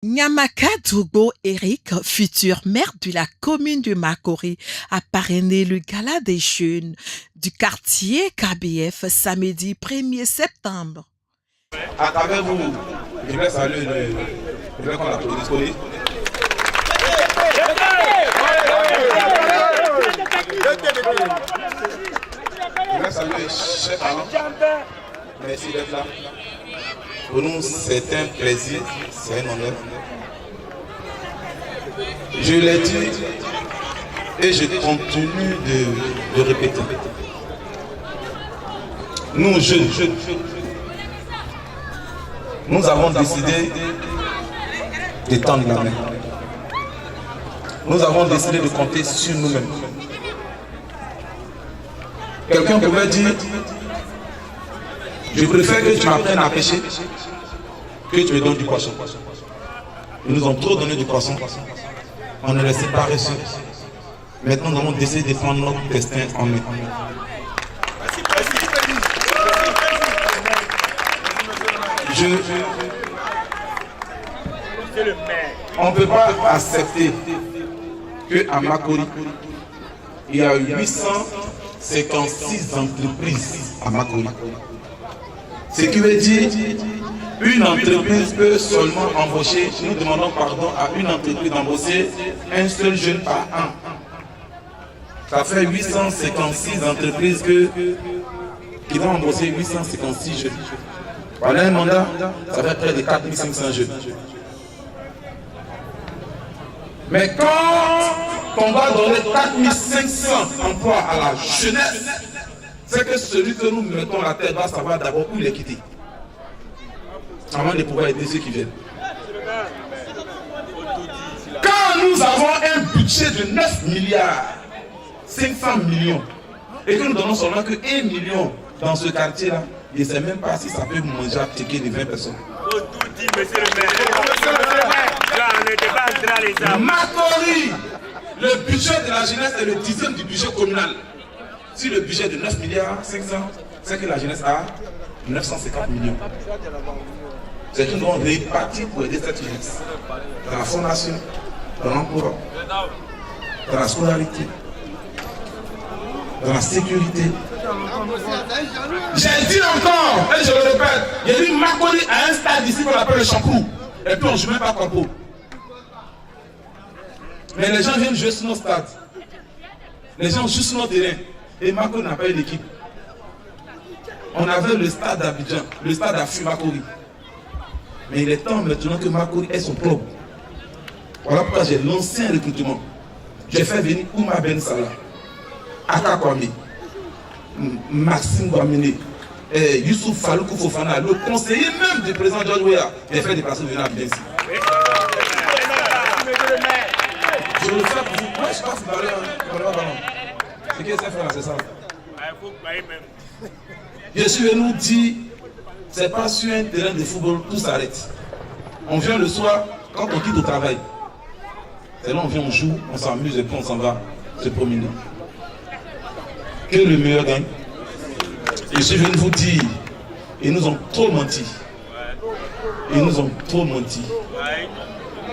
Nyamaka Dougo Eric, futur maire de la commune de Makori, a parrainé le gala des jeunes du quartier KBF samedi 1er septembre. À travers vous, je vais saluer je vais qu'on applaudisse. Je vais saluer chers parents. Merci d'être là. Pour nous, c'est un plaisir, c'est un honneur. Je l'ai dit et je continue de répéter. Nous, jeunes, nous avons décidé de tendre la main. Nous avons décidé de compter sur nous-mêmes. Quelqu'un pouvait dire, je préfère que tu m'apprennes à pêcher que tu me donnes du poisson. Ils nous ont trop donné du poisson. On ne laissait pas reçu. Maintenant, nous avons décidé de prendre notre destin en main. On ne peut pas accepter qu'à Makori, il y a 856 entreprises à Makori. Ce qui veut dire une entreprise peut seulement embaucher, nous demandons pardon à une entreprise d'embaucher un seul jeune par an. Ça fait 856 entreprises qui vont embaucher 856 jeunes. Voilà un mandat, ça fait près de 4500 jeunes. Mais quand on va donner 4500 emplois à la jeunesse, c'est que celui que nous mettons la tête va savoir d'abord où il est quitté. Avant de pouvoir aider ceux qui viennent. Quand nous avons un budget de 9 milliards 500 millions et que nous donnons seulement que 1 million dans ce quartier-là, je ne sais même pas si ça peut manger à ticket de 20 personnes. Makori, le budget de la jeunesse est le 10e du budget communal. Si le budget de 9 milliards 500, c'est que la jeunesse a 950 millions. C'est que nous devons répartir pour aider cette jeunesse. Dans la formation, dans l'emploi, dans la scolarité, dans la sécurité. J'ai dit encore, et je le répète, j'ai dit Makori à un stade ici qu'on appelle le Champrou. Et puis on ne joue même pas Campo. Mais les gens viennent jouer sur nos stades. Les gens jouent sur nos terrains. Et Makori n'a pas eu d'équipe. On avait le stade d'Abidjan, le stade d'Afu Makori. Mais il est temps maintenant que Makori ait son club. Voilà pourquoi j'ai lancé un recrutement. J'ai fait venir Ouma Ben Salah, Aka Kwame, Maxime Guamene, Youssouf Faloukou Fofana, le conseiller même du président George Weah. J'ai fait déplacer venir à Abidjan ici. Je le fais pour vous. Moi, je passe par là. C'est qu'est-ce que ça fait là, c'est ça. Je suis venu dire, c'est pas sur un terrain de football, tout s'arrête. On vient le soir, quand on quitte au travail. C'est là on vient, on joue, on s'amuse et puis on s'en va se promener. Que le meilleur gagne. Je suis venu vous dire, ils nous ont trop menti. Ils nous ont trop menti.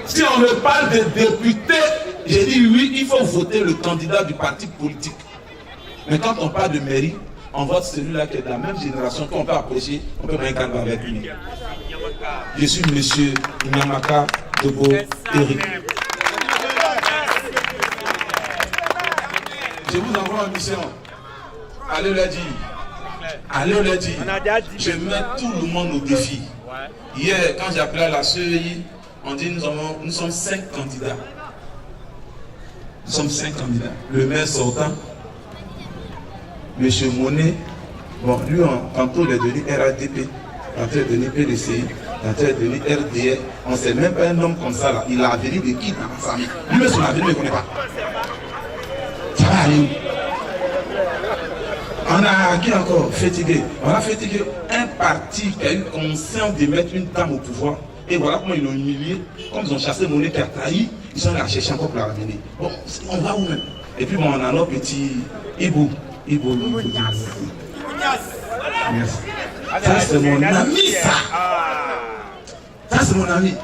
Si on me parle de député, j'ai dit oui, il faut voter le candidat du parti politique. Mais quand on parle de mairie, on vote celui-là qui est de la même génération qu'on peut approcher, on peut mettre un calme avec lui. Je suis monsieur Nyamaka Dougo Eric. Je vous envoie en mission. Allez le dire. Allez le dire. Je mets tout le monde au défi. Hier, quand j'ai appelé à la CEI, on dit nous sommes 5 candidats. Nous sommes 5 candidats. Le maire sortant, M. Monet, bon, lui, tantôt il est devenu RADP, tantôt il est devenu PDCI, tantôt il est devenu RDR. On ne sait même pas un homme comme ça là. Il a venu de qui dans la famille. Lui, son avenir ne connaît pas. Ça va aller. On a qui encore fatigué. On a fatigué un parti qui a eu conscience de mettre une dame au pouvoir. Et voilà comment ils l'ont humilié. Comme ils ont chassé Monet qui a trahi, ils sont allés la chercher encore pour la ramener. Bon, on va où même? Et puis bon, on a notre petit Ibou. Merci. Ça c'est mon ami ça. Ça c'est mon ami.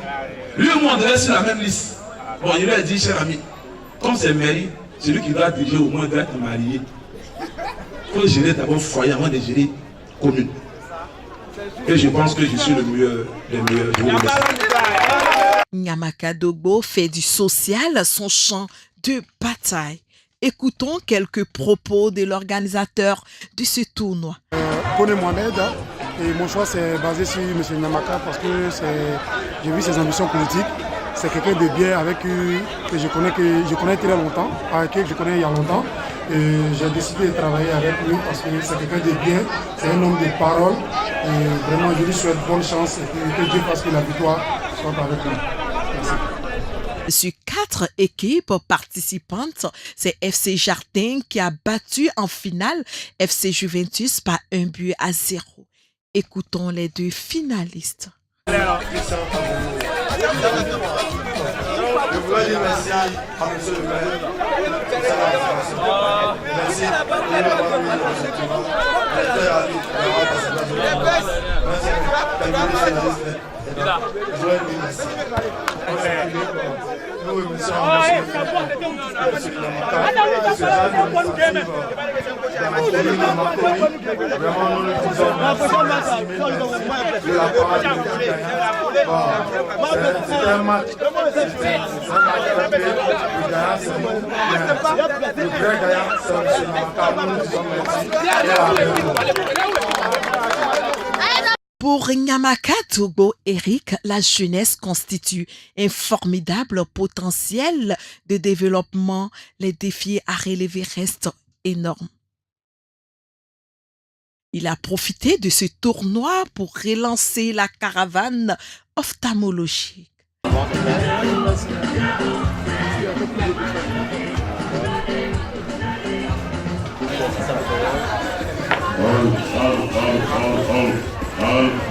Lui et moi, on devait être sur la même liste. Bon, il lui a dit, cher ami, comme c'est mairie, celui qui doit diriger au moins doit être marié. Il faut gérer d'abord foyer avant de gérer commune. Et je pense que je suis le meilleur des meilleurs. Je vous remercie. Nyamaka Dogbo fait du social son champ de bataille. Écoutons quelques propos de l'organisateur de ce tournoi. Kone Mohamed, et mon choix c'est basé sur M. Nyamaka parce que j'ai vu ses ambitions politiques. C'est quelqu'un de bien avec que je connais très longtemps, avec qui je connais il y a longtemps. Et j'ai décidé de travailler avec lui parce que c'est quelqu'un de bien, c'est un homme de parole. Et vraiment, je lui souhaite bonne chance et que Dieu fasse que la victoire soit avec lui. Merci. Sur 4 équipes participantes, c'est FC Jardin qui a battu en finale FC Juventus par 1-0. Écoutons les deux finalistes. Je voudrais dire merci à monsieur le maire. Merci à Pour Nyamaka Dogbo Eric, la jeunesse constitue un formidable potentiel de développement. Les défis à relever restent énormes. Il a profité de ce tournoi pour relancer la caravane ophtalmologique. Oh.